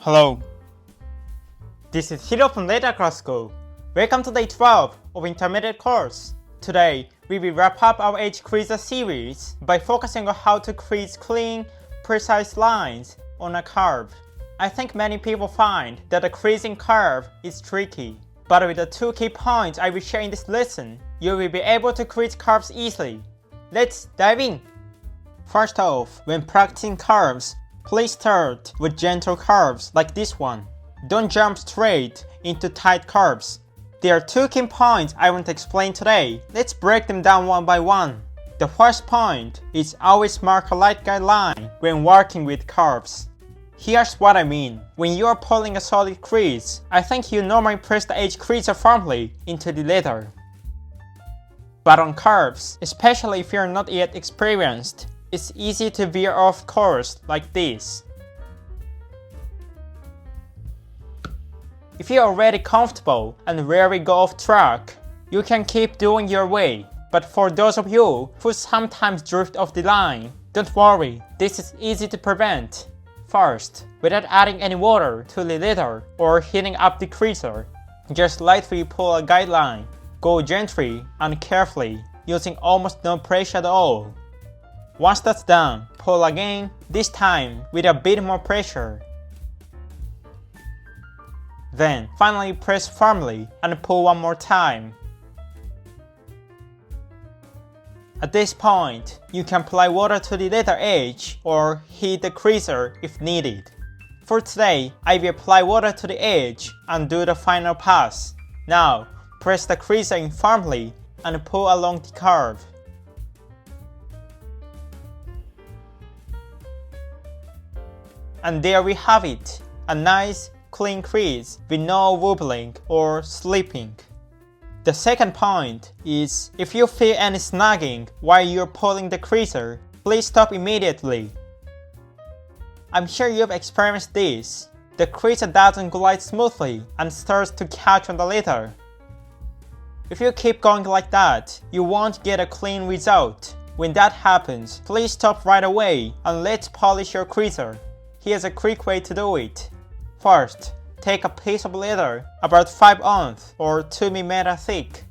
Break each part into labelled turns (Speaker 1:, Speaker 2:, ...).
Speaker 1: Hello, this is Hiro from Leathercraft School. Welcome to day 12 of Intermediate Course. Today, we will wrap up our Creaser series by focusing on how to crease clean, precise lines on a curve. I think many people find that the creasing curve is tricky, but with the two key points I will share in this lesson, you will be able to crease curves easily. Let's dive in! First off, when practicing curves, please start with gentle curves like this one. Don't jump straight into tight curves. There are two key points I want to explain today. Let's break them down one by one. The first point is always mark a light guideline when working with curves. Here's what I mean. When you are pulling a solid crease, I think you normally press the edge creaser firmly into the leather. But on curves, especially if you're not yet experienced, it's easy to veer off course like this. If you're already comfortable and rarely go off track, you can keep doing your way. But for those of you who sometimes drift off the line, don't worry, this is easy to prevent. First, without adding any water to the leather or heating up the creaser, just lightly pull a guideline. Go gently and carefully, using almost no pressure at all. Once that's done, pull again, this time with a bit more pressure. Then finally press firmly and pull one more time. At this point, you can apply water to the leather edge or heat the creaser if needed. For today, I will apply water to the edge and do the final pass. Now, press the creaser in firmly and pull along the curve. And there we have it, a nice, clean crease with no wobbling or slipping. The second point is, if you feel any snagging while you're pulling the creaser, please stop immediately. I'm sure you've experienced this. The creaser doesn't glide smoothly and starts to catch on the leather. If you keep going like that, you won't get a clean result. When that happens, please stop right away and let's polish your creaser. Here's a quick way to do it. First, take a piece of leather about 5 ounce or 2 mm thick.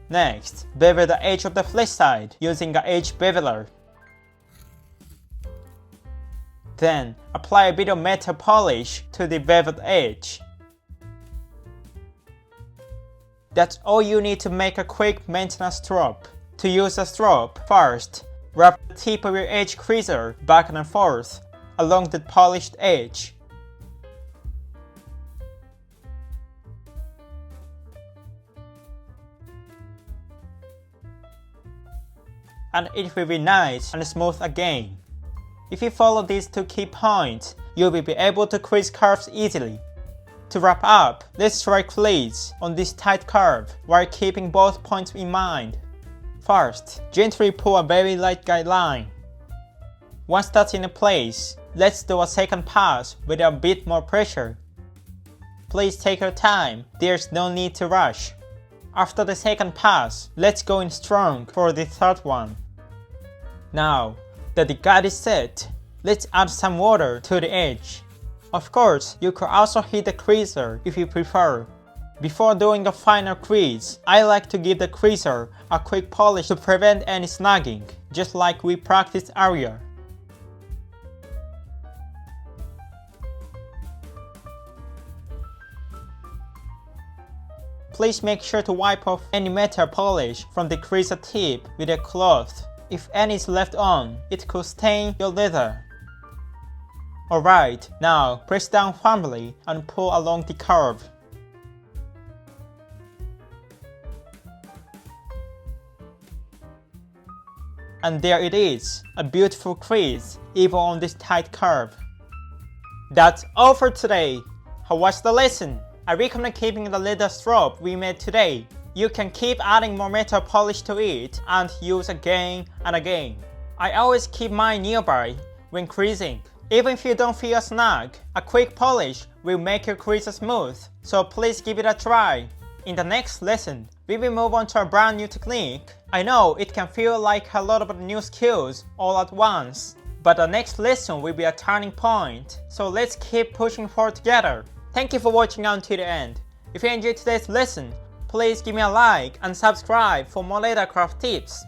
Speaker 1: Next, bevel the edge of the flesh side using an edge beveler. Then, apply a bit of metal polish to the beveled edge. That's all you need to make a quick maintenance strop. To use a strop, first, wrap the tip of your edge creaser back and forth along the polished edge. And it will be nice and smooth again. If you follow these two key points, you will be able to crease curves easily. To wrap up, let's try crease on this tight curve while keeping both points in mind. First, gently pull a very light guideline. Once that's in place, let's do a second pass with a bit more pressure. Please take your time, there's no need to rush. After the second pass, let's go in strong for the third one. Now that the guide is set, let's add some water to the edge. Of course, you could also heat the creaser if you prefer. Before doing the final crease, I like to give the creaser a quick polish to prevent any snagging, just like we practiced earlier. Please make sure to wipe off any metal polish from the creaser tip with a cloth. If any is left on, it could stain your leather. Alright, now press down firmly and pull along the curve. And there it is, a beautiful crease, even on this tight curve. That's all for today. How was the lesson? I recommend keeping the leather strop we made today. You can keep adding more metal polish to it and use again and again. I always keep mine nearby when creasing. Even if you don't feel a snag, a quick polish will make your crease smooth, so please give it a try. In the next lesson, we will move on to a brand new technique. I know it can feel like a lot of new skills all at once, But the next lesson will be a turning point, so let's keep pushing forward together. Thank you for watching until the end. If you enjoyed today's lesson, please give me a like and subscribe for more leathercraft tips.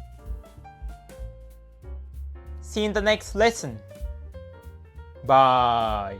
Speaker 1: See you in the next lesson. Bye.